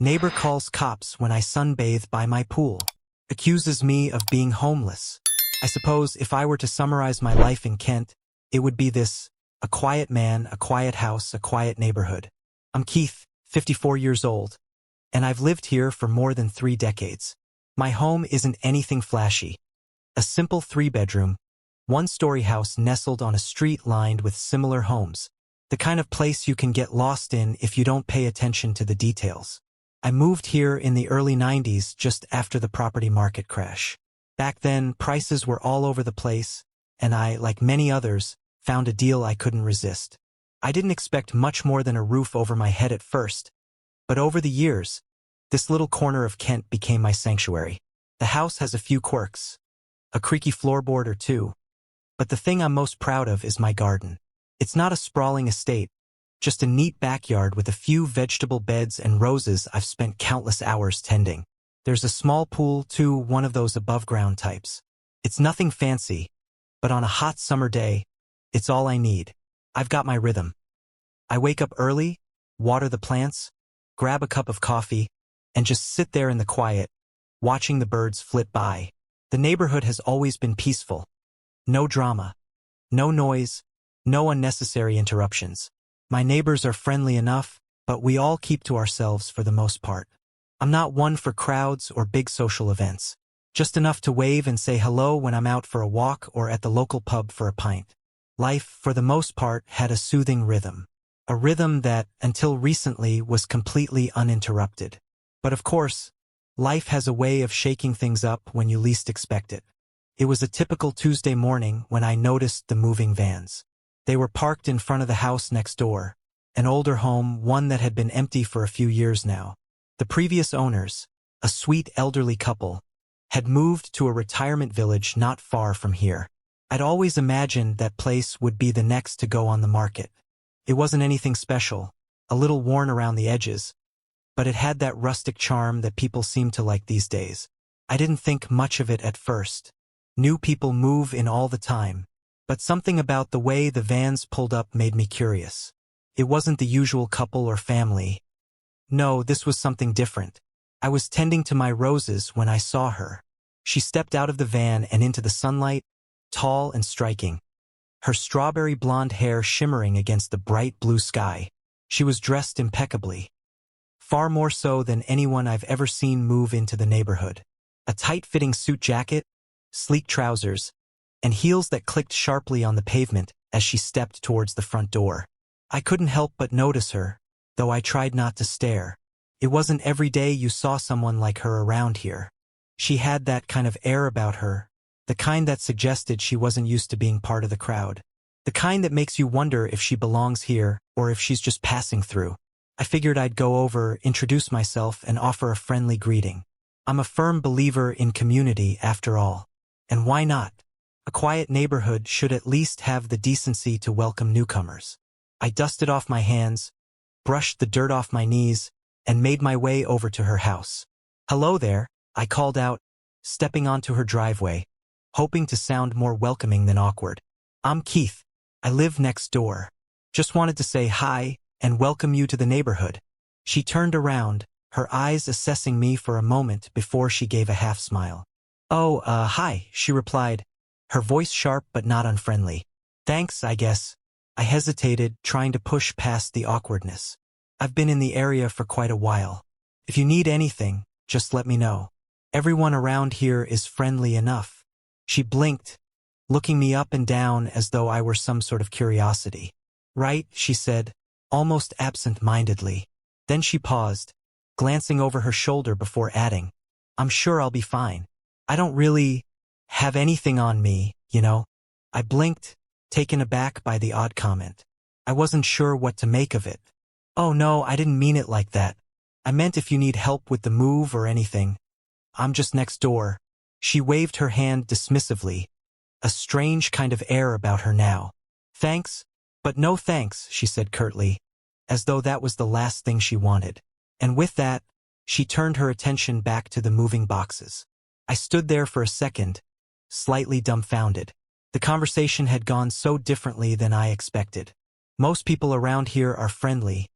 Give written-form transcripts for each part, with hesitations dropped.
Neighbor calls cops when I sunbathe by my pool. Accuses me of being homeless. I suppose if I were to summarize my life in Kent, it would be this: a quiet man, a quiet house, a quiet neighborhood. I'm Keith, 54 years old, and I've lived here for more than 3 decades. My home isn't anything flashy. A simple 3-bedroom, 1-story house nestled on a street lined with similar homes. The kind of place you can get lost in if you don't pay attention to the details. I moved here in the early 90s, just after the property market crash. Back then, prices were all over the place, and I, like many others, found a deal I couldn't resist. I didn't expect much more than a roof over my head at first, but over the years, this little corner of Kent became my sanctuary. The house has a few quirks, a creaky floorboard or two, but the thing I'm most proud of is my garden. It's not a sprawling estate, just a neat backyard with a few vegetable beds and roses I've spent countless hours tending. There's a small pool too, one of those above-ground types. It's nothing fancy, but on a hot summer day, it's all I need. I've got my rhythm. I wake up early, water the plants, grab a cup of coffee, and just sit there in the quiet, watching the birds flit by. The neighborhood has always been peaceful. No drama, no noise, no unnecessary interruptions. My neighbors are friendly enough, but we all keep to ourselves for the most part. I'm not one for crowds or big social events. Just enough to wave and say hello when I'm out for a walk or at the local pub for a pint. Life, for the most part, had a soothing rhythm. A rhythm that, until recently, was completely uninterrupted. But of course, life has a way of shaking things up when you least expect it. It was a typical Tuesday morning when I noticed the moving vans. They were parked in front of the house next door, an older home, one that had been empty for a few years now. The previous owners, a sweet elderly couple, had moved to a retirement village not far from here. I'd always imagined that place would be the next to go on the market. It wasn't anything special, a little worn around the edges, but it had that rustic charm that people seem to like these days. I didn't think much of it at first. New people move in all the time. But something about the way the vans pulled up made me curious. It wasn't the usual couple or family. No, this was something different. I was tending to my roses when I saw her. She stepped out of the van and into the sunlight, tall and striking, her strawberry blonde hair shimmering against the bright blue sky. She was dressed impeccably, far more so than anyone I've ever seen move into the neighborhood. A tight-fitting suit jacket, sleek trousers, and heels that clicked sharply on the pavement as she stepped towards the front door. I couldn't help but notice her, though I tried not to stare. It wasn't every day you saw someone like her around here. She had that kind of air about her, the kind that suggested she wasn't used to being part of the crowd, the kind that makes you wonder if she belongs here or if she's just passing through. I figured I'd go over, introduce myself, and offer a friendly greeting. I'm a firm believer in community, after all. And why not? A quiet neighborhood should at least have the decency to welcome newcomers. I dusted off my hands, brushed the dirt off my knees, and made my way over to her house. "Hello there," I called out, stepping onto her driveway, hoping to sound more welcoming than awkward. "I'm Keith. I live next door. Just wanted to say hi and welcome you to the neighborhood." She turned around, her eyes assessing me for a moment before she gave a half-smile. "Oh, hi," she replied, her voice sharp but not unfriendly. "Thanks, I guess." I hesitated, trying to push past the awkwardness. "I've been in the area for quite a while. If you need anything, just let me know. Everyone around here is friendly enough." She blinked, looking me up and down as though I were some sort of curiosity. "Right," she said, almost absent-mindedly. Then she paused, glancing over her shoulder before adding, "I'm sure I'll be fine. I don't really have anything on me, you know." I blinked, taken aback by the odd comment. I wasn't sure what to make of it. "Oh no, I didn't mean it like that. I meant if you need help with the move or anything. I'm just next door." She waved her hand dismissively, a strange kind of air about her now. "Thanks, but no thanks," she said curtly, as though that was the last thing she wanted. And with that, she turned her attention back to the moving boxes. I stood there for a second, slightly dumbfounded. The conversation had gone so differently than I expected. Most people around here are friendly,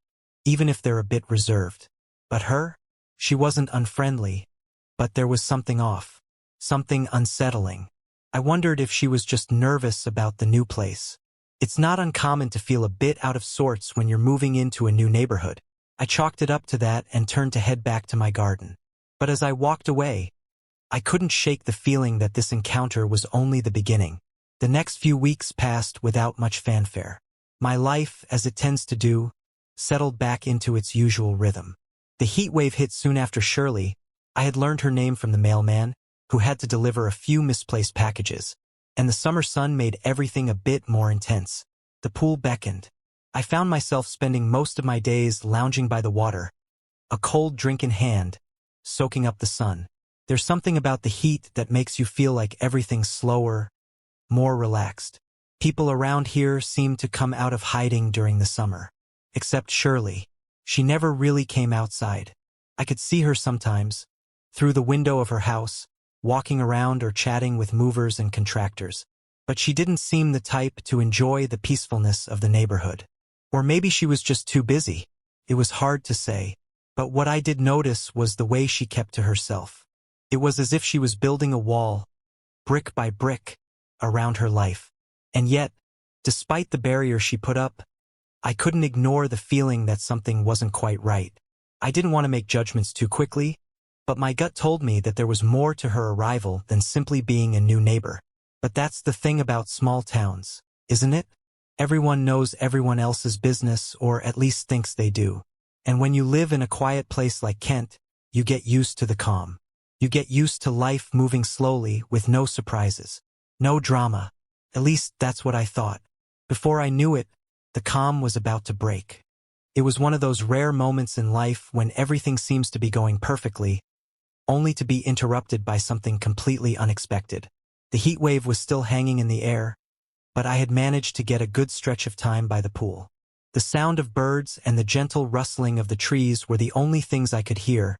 even if they're a bit reserved. But her? She wasn't unfriendly, but there was something off, something unsettling. I wondered if she was just nervous about the new place. It's not uncommon to feel a bit out of sorts when you're moving into a new neighborhood. I chalked it up to that and turned to head back to my garden. But as I walked away, I couldn't shake the feeling that this encounter was only the beginning. The next few weeks passed without much fanfare. My life, as it tends to do, settled back into its usual rhythm. The heat wave hit soon after Shirley. I had learned her name from the mailman, who had to deliver a few misplaced packages, and the summer sun made everything a bit more intense. The pool beckoned. I found myself spending most of my days lounging by the water, a cold drink in hand, soaking up the sun. There's something about the heat that makes you feel like everything's slower, more relaxed. People around here seemed to come out of hiding during the summer. Except Shirley. She never really came outside. I could see her sometimes, through the window of her house, walking around or chatting with movers and contractors. But she didn't seem the type to enjoy the peacefulness of the neighborhood. Or maybe she was just too busy. It was hard to say. But what I did notice was the way she kept to herself. It was as if she was building a wall, brick by brick, around her life. And yet, despite the barrier she put up, I couldn't ignore the feeling that something wasn't quite right. I didn't want to make judgments too quickly, but my gut told me that there was more to her arrival than simply being a new neighbor. But that's the thing about small towns, isn't it? Everyone knows everyone else's business, or at least thinks they do. And when you live in a quiet place like Kent, you get used to the calm. You get used to life moving slowly with no surprises, no drama. At least that's what I thought. Before I knew it, the calm was about to break. It was one of those rare moments in life when everything seems to be going perfectly, only to be interrupted by something completely unexpected. The heat wave was still hanging in the air, but I had managed to get a good stretch of time by the pool. The sound of birds and the gentle rustling of the trees were the only things I could hear,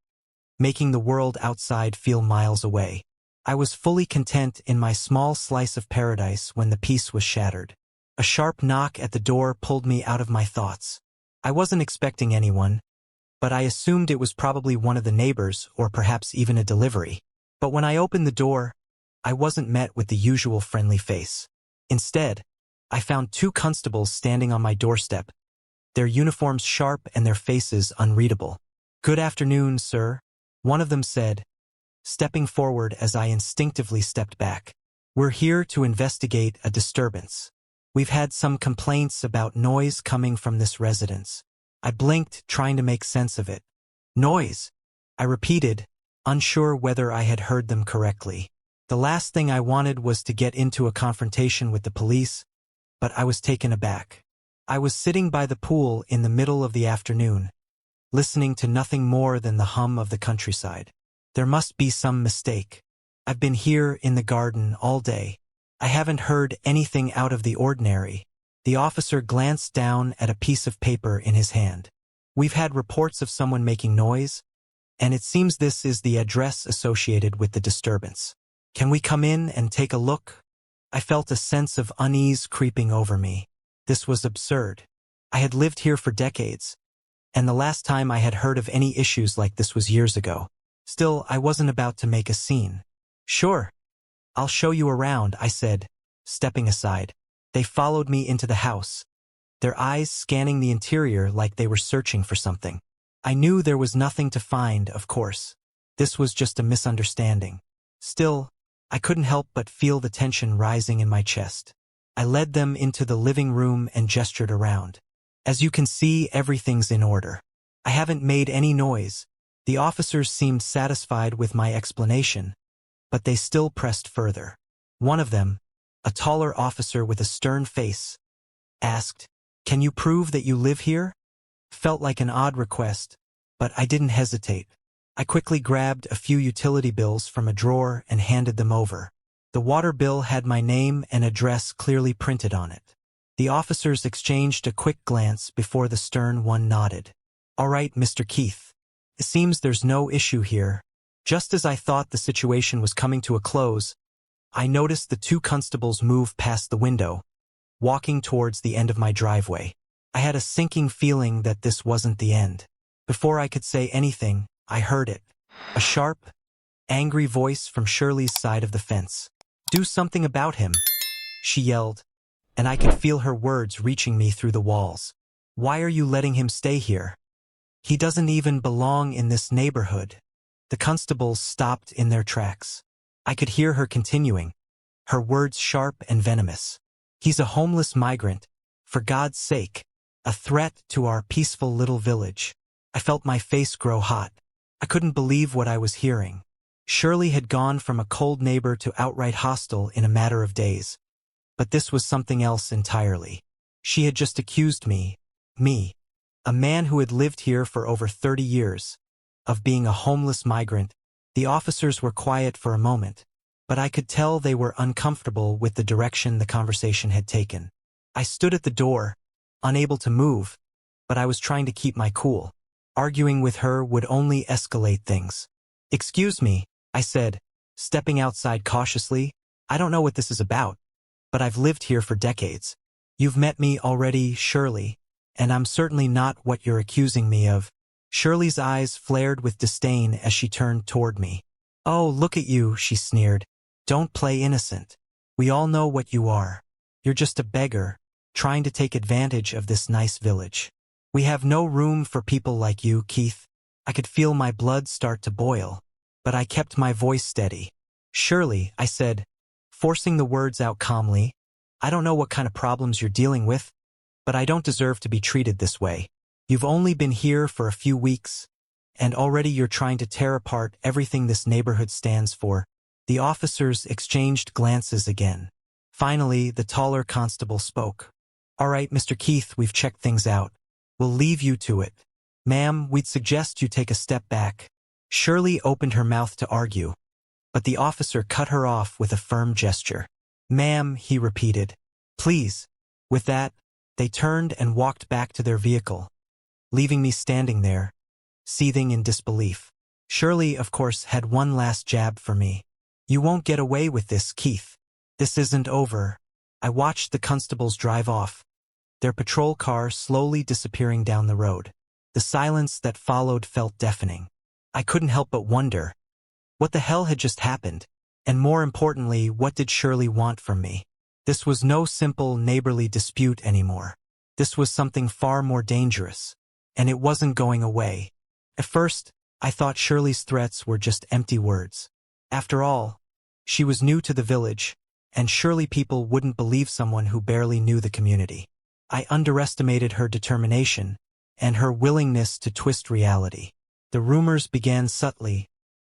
making the world outside feel miles away. I was fully content in my small slice of paradise when the peace was shattered. A sharp knock at the door pulled me out of my thoughts. I wasn't expecting anyone, but I assumed it was probably one of the neighbors or perhaps even a delivery. But when I opened the door, I wasn't met with the usual friendly face. Instead, I found two constables standing on my doorstep, their uniforms sharp and their faces unreadable. "Good afternoon, sir," one of them said, stepping forward as I instinctively stepped back. "We're here to investigate a disturbance. We've had some complaints about noise coming from this residence." I blinked, trying to make sense of it. "Noise?" I repeated, unsure whether I had heard them correctly. The last thing I wanted was to get into a confrontation with the police, but I was taken aback. I was sitting by the pool in the middle of the afternoon, listening to nothing more than the hum of the countryside. There must be some mistake. I've been here in the garden all day. I haven't heard anything out of the ordinary. The officer glanced down at a piece of paper in his hand. "We've had reports of someone making noise, and it seems this is the address associated with the disturbance. Can we come in and take a look?" I felt a sense of unease creeping over me. This was absurd. I had lived here for decades, and the last time I had heard of any issues like this was years ago. Still, I wasn't about to make a scene. "Sure. I'll show you around," I said, stepping aside. They followed me into the house, their eyes scanning the interior like they were searching for something. I knew there was nothing to find, of course. This was just a misunderstanding. Still, I couldn't help but feel the tension rising in my chest. I led them into the living room and gestured around. "As you can see, everything's in order. I haven't made any noise." The officers seemed satisfied with my explanation, but they still pressed further. One of them, a taller officer with a stern face, asked, "Can you prove that you live here?" Felt like an odd request, but I didn't hesitate. I quickly grabbed a few utility bills from a drawer and handed them over. The water bill had my name and address clearly printed on it. The officers exchanged a quick glance before the stern one nodded. "All right, Mr. Keith. It seems there's no issue here." Just as I thought the situation was coming to a close, I noticed the two constables move past the window, walking towards the end of my driveway. I had a sinking feeling that this wasn't the end. Before I could say anything, I heard it. A sharp, angry voice from Shirley's side of the fence. "Do something about him," she yelled, and I could feel her words reaching me through the walls. "Why are you letting him stay here? He doesn't even belong in this neighborhood." The constables stopped in their tracks. I could hear her continuing, her words sharp and venomous. "He's a homeless migrant, for God's sake, a threat to our peaceful little village." I felt my face grow hot. I couldn't believe what I was hearing. Shirley had gone from a cold neighbor to outright hostile in a matter of days. But this was something else entirely. She had just accused me, a man who had lived here for over 30 years, of being a homeless migrant. The officers were quiet for a moment, but I could tell they were uncomfortable with the direction the conversation had taken. I stood at the door, unable to move, but I was trying to keep my cool. Arguing with her would only escalate things. "Excuse me," I said, stepping outside cautiously. "I don't know what this is about, but I've lived here for decades. You've met me already, Shirley, and I'm certainly not what you're accusing me of." Shirley's eyes flared with disdain as she turned toward me. "Oh, look at you," she sneered. "Don't play innocent. We all know what you are. You're just a beggar, trying to take advantage of this nice village. We have no room for people like you, Keith." I could feel my blood start to boil, but I kept my voice steady. "Shirley," I said, forcing the words out calmly, "I don't know what kind of problems you're dealing with, but I don't deserve to be treated this way. You've only been here for a few weeks, and already you're trying to tear apart everything this neighborhood stands for." The officers exchanged glances again. Finally, the taller constable spoke. "All right, Mr. Keith, we've checked things out. We'll leave you to it. Ma'am, we'd suggest you take a step back." Shirley opened her mouth to argue, but the officer cut her off with a firm gesture. "Ma'am," he repeated, "please." With that, they turned and walked back to their vehicle, leaving me standing there, seething in disbelief. Shirley, of course, had one last jab for me. "You won't get away with this, Keith. This isn't over." I watched the constables drive off, their patrol car slowly disappearing down the road. The silence that followed felt deafening. I couldn't help but wonder, what the hell had just happened? And more importantly, what did Shirley want from me? This was no simple neighborly dispute anymore. This was something far more dangerous, and it wasn't going away. At first, I thought Shirley's threats were just empty words. After all, she was new to the village, and surely people wouldn't believe someone who barely knew the community. I underestimated her determination and her willingness to twist reality. The rumors began subtly,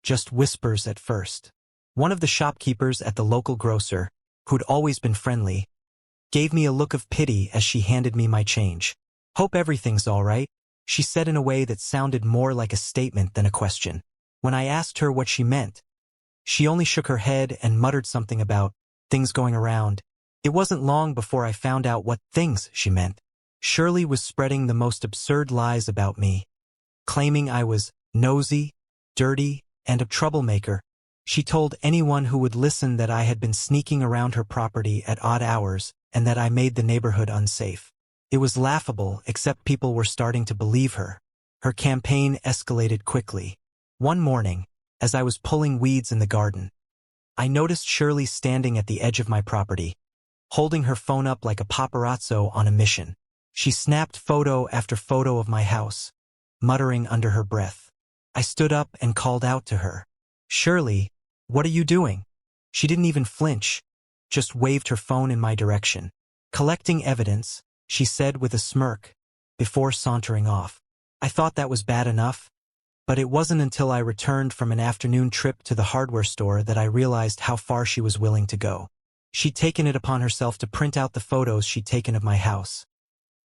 just whispers at first. One of the shopkeepers at the local grocer, who'd always been friendly, gave me a look of pity as she handed me my change. "Hope everything's all right," she said in a way that sounded more like a statement than a question. When I asked her what she meant, she only shook her head and muttered something about things going around. It wasn't long before I found out what things she meant. Shirley was spreading the most absurd lies about me, claiming I was nosy, dirty, and a troublemaker. She told anyone who would listen that I had been sneaking around her property at odd hours and that I made the neighborhood unsafe. It was laughable, except people were starting to believe her. Her campaign escalated quickly. One morning, as I was pulling weeds in the garden, I noticed Shirley standing at the edge of my property, holding her phone up like a paparazzo on a mission. She snapped photo after photo of my house, muttering under her breath. I stood up and called out to her. "Shirley, what are you doing?" She didn't even flinch, just waved her phone in my direction. "Collecting evidence," she said with a smirk, before sauntering off. I thought that was bad enough, but it wasn't until I returned from an afternoon trip to the hardware store that I realized how far she was willing to go. She'd taken it upon herself to print out the photos she'd taken of my house.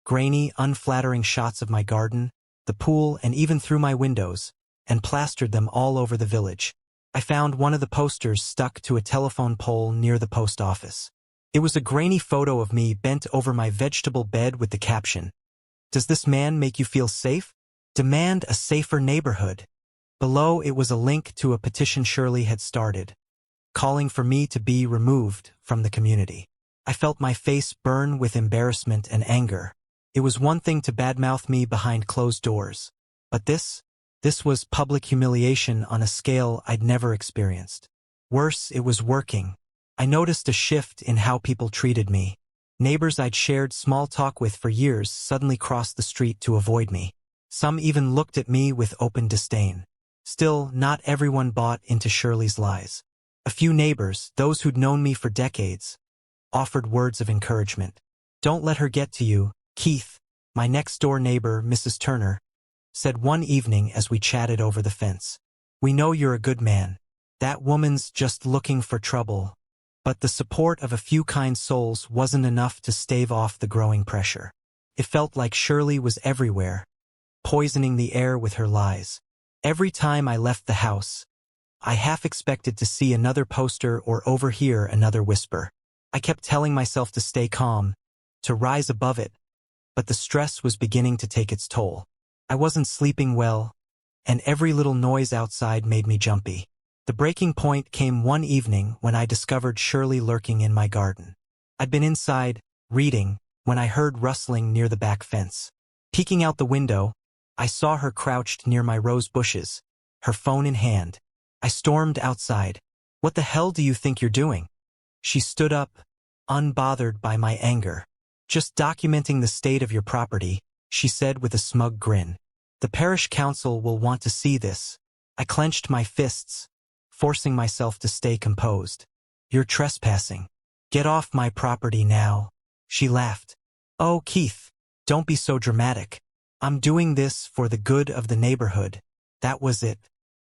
Grainy, unflattering shots of my garden, the pool, and even through my windows, and plastered them all over the village. I found one of the posters stuck to a telephone pole near the post office. It was a grainy photo of me bent over my vegetable bed with the caption, "Does this man make you feel safe? Demand a safer neighborhood." Below it was a link to a petition Shirley had started, calling for me to be removed from the community. I felt my face burn with embarrassment and anger. It was one thing to badmouth me behind closed doors, but this This was public humiliation on a scale I'd never experienced. Worse, it was working. I noticed a shift in how people treated me. Neighbors I'd shared small talk with for years suddenly crossed the street to avoid me. Some even looked at me with open disdain. Still, not everyone bought into Shirley's lies. A few neighbors, those who'd known me for decades, offered words of encouragement. "Don't let her get to you," Keith, my next-door neighbor, Mrs. Turner, said one evening as we chatted over the fence. "We know you're a good man. That woman's just looking for trouble." But the support of a few kind souls wasn't enough to stave off the growing pressure. It felt like Shirley was everywhere, poisoning the air with her lies. Every time I left the house, I half expected to see another poster or overhear another whisper. I kept telling myself to stay calm, to rise above it, but the stress was beginning to take its toll. I wasn't sleeping well, and every little noise outside made me jumpy. The breaking point came one evening when I discovered Shirley lurking in my garden. I'd been inside, reading, when I heard rustling near the back fence. Peeking out the window, I saw her crouched near my rose bushes, her phone in hand. I stormed outside. "What the hell do you think you're doing?" She stood up, unbothered by my anger. "Just documenting the state of your property," she said with a smug grin. "The parish council will want to see this." I clenched my fists, forcing myself to stay composed. "You're trespassing. Get off my property now." She laughed. "Oh, Keith, don't be so dramatic. I'm doing this for the good of the neighborhood." That was it.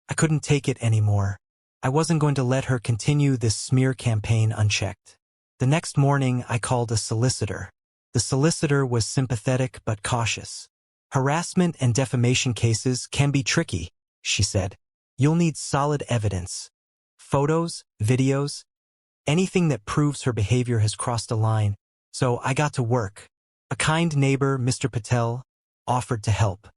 I couldn't take it anymore. I wasn't going to let her continue this smear campaign unchecked. The next morning, I called a solicitor. The solicitor was sympathetic but cautious. "Harassment and defamation cases can be tricky," she said. "You'll need solid evidence. Photos, videos, anything that proves her behavior has crossed a line." So I got to work. A kind neighbor, Mr. Patel, offered to help.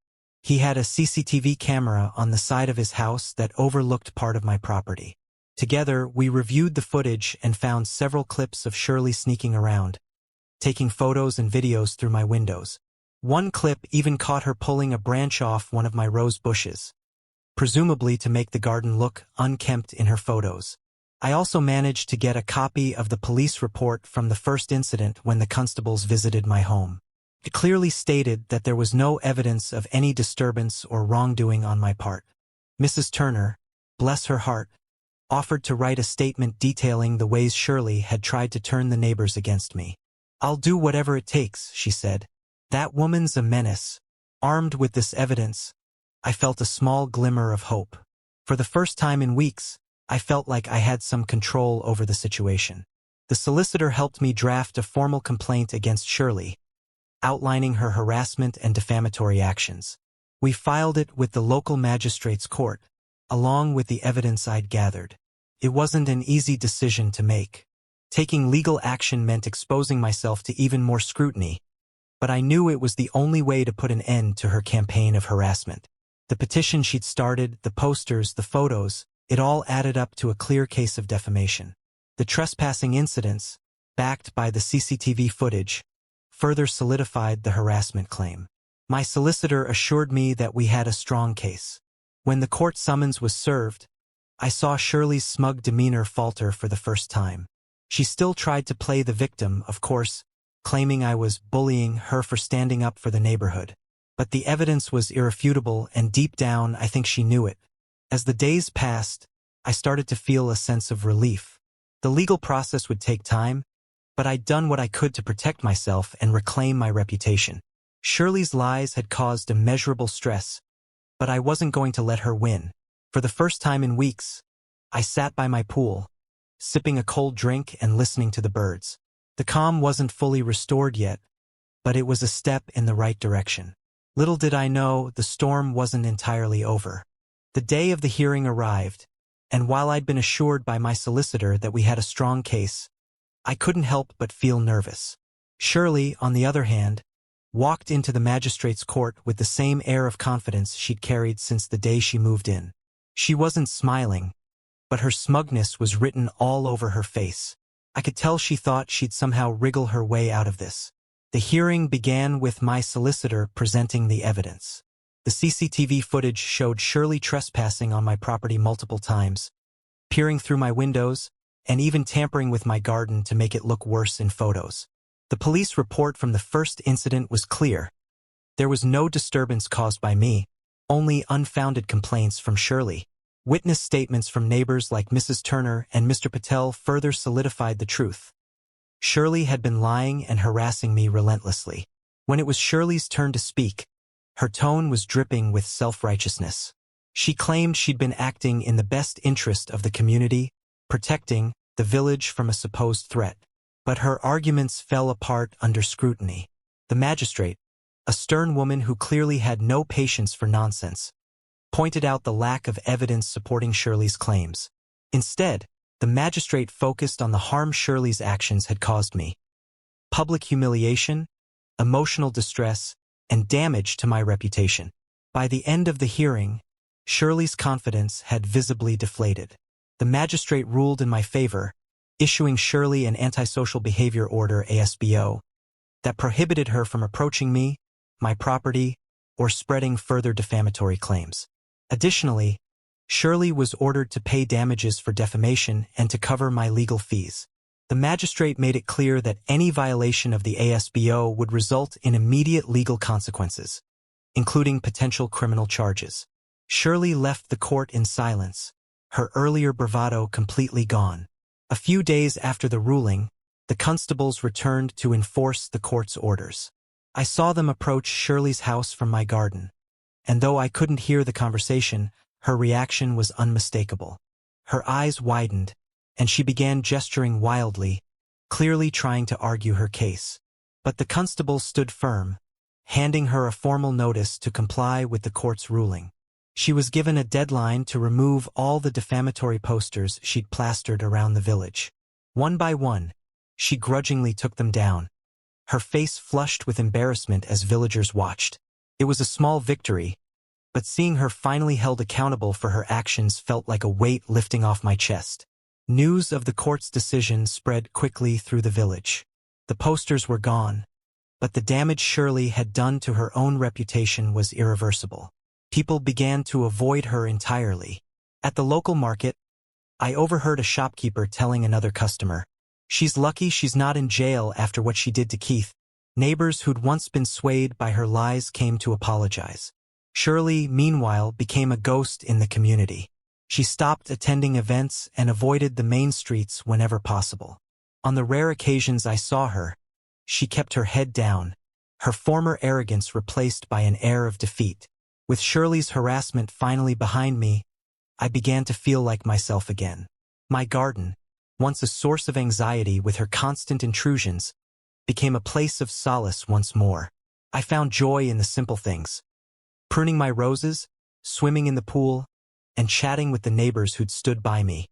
He had a CCTV camera on the side of his house that overlooked part of my property. Together, we reviewed the footage and found several clips of Shirley sneaking around, taking photos and videos through my windows. One clip even caught her pulling a branch off one of my rose bushes, presumably to make the garden look unkempt in her photos. I also managed to get a copy of the police report from the first incident when the constables visited my home. It clearly stated that there was no evidence of any disturbance or wrongdoing on my part. Mrs. Turner, bless her heart, offered to write a statement detailing the ways Shirley had tried to turn the neighbors against me. "I'll do whatever it takes," she said. "That woman's a menace." Armed with this evidence, I felt a small glimmer of hope. For the first time in weeks, I felt like I had some control over the situation. The solicitor helped me draft a formal complaint against Shirley, outlining her harassment and defamatory actions. We filed it with the local magistrate's court, along with the evidence I'd gathered. It wasn't an easy decision to make. Taking legal action meant exposing myself to even more scrutiny, but I knew it was the only way to put an end to her campaign of harassment. The petition she'd started, the posters, the photos, it all added up to a clear case of defamation. The trespassing incidents, backed by the CCTV footage, further solidified the harassment claim. My solicitor assured me that we had a strong case. When the court summons was served, I saw Shirley's smug demeanor falter for the first time. She still tried to play the victim, of course, claiming I was bullying her for standing up for the neighborhood. But the evidence was irrefutable, and deep down, I think she knew it. As the days passed, I started to feel a sense of relief. The legal process would take time, but I'd done what I could to protect myself and reclaim my reputation. Shirley's lies had caused immeasurable stress, but I wasn't going to let her win. For the first time in weeks, I sat by my pool, sipping a cold drink and listening to the birds. The calm wasn't fully restored yet, but it was a step in the right direction. Little did I know, the storm wasn't entirely over. The day of the hearing arrived, and while I'd been assured by my solicitor that we had a strong case, I couldn't help but feel nervous. Shirley, on the other hand, walked into the magistrate's court with the same air of confidence she'd carried since the day she moved in. She wasn't smiling, but her smugness was written all over her face. I could tell she thought she'd somehow wriggle her way out of this. The hearing began with my solicitor presenting the evidence. The CCTV footage showed Shirley trespassing on my property multiple times, peering through my windows, and even tampering with my garden to make it look worse in photos. The police report from the first incident was clear. There was no disturbance caused by me, only unfounded complaints from Shirley. Witness statements from neighbors like Mrs. Turner and Mr. Patel further solidified the truth. Shirley had been lying and harassing me relentlessly. When it was Shirley's turn to speak, her tone was dripping with self-righteousness. She claimed she'd been acting in the best interest of the community, protecting the village from a supposed threat. But her arguments fell apart under scrutiny. The magistrate, a stern woman who clearly had no patience for nonsense, pointed out the lack of evidence supporting Shirley's claims. Instead, the magistrate focused on the harm Shirley's actions had caused me. Public humiliation, emotional distress, and damage to my reputation. By the end of the hearing, Shirley's confidence had visibly deflated. The magistrate ruled in my favor, issuing Shirley an antisocial behavior order ASBO that prohibited her from approaching me, my property, or spreading further defamatory claims. Additionally, Shirley was ordered to pay damages for defamation and to cover my legal fees. The magistrate made it clear that any violation of the ASBO would result in immediate legal consequences, including potential criminal charges. Shirley left the court in silence, her earlier bravado completely gone. A few days after the ruling, the constables returned to enforce the court's orders. I saw them approach Shirley's house from my garden, and though I couldn't hear the conversation, her reaction was unmistakable. Her eyes widened, and she began gesturing wildly, clearly trying to argue her case. But the constables stood firm, handing her a formal notice to comply with the court's ruling. She was given a deadline to remove all the defamatory posters she'd plastered around the village. One by one, she grudgingly took them down, her face flushed with embarrassment as villagers watched. It was a small victory, but seeing her finally held accountable for her actions felt like a weight lifting off my chest. News of the court's decision spread quickly through the village. The posters were gone, but the damage Shirley had done to her own reputation was irreversible. People began to avoid her entirely. At the local market, I overheard a shopkeeper telling another customer, "She's lucky she's not in jail after what she did to Keith." Neighbors who'd once been swayed by her lies came to apologize. Shirley, meanwhile, became a ghost in the community. She stopped attending events and avoided the main streets whenever possible. On the rare occasions I saw her, she kept her head down, her former arrogance replaced by an air of defeat. With Shirley's harassment finally behind me, I began to feel like myself again. My garden, once a source of anxiety with her constant intrusions, became a place of solace once more. I found joy in the simple things: pruning my roses, swimming in the pool, and chatting with the neighbors who'd stood by me.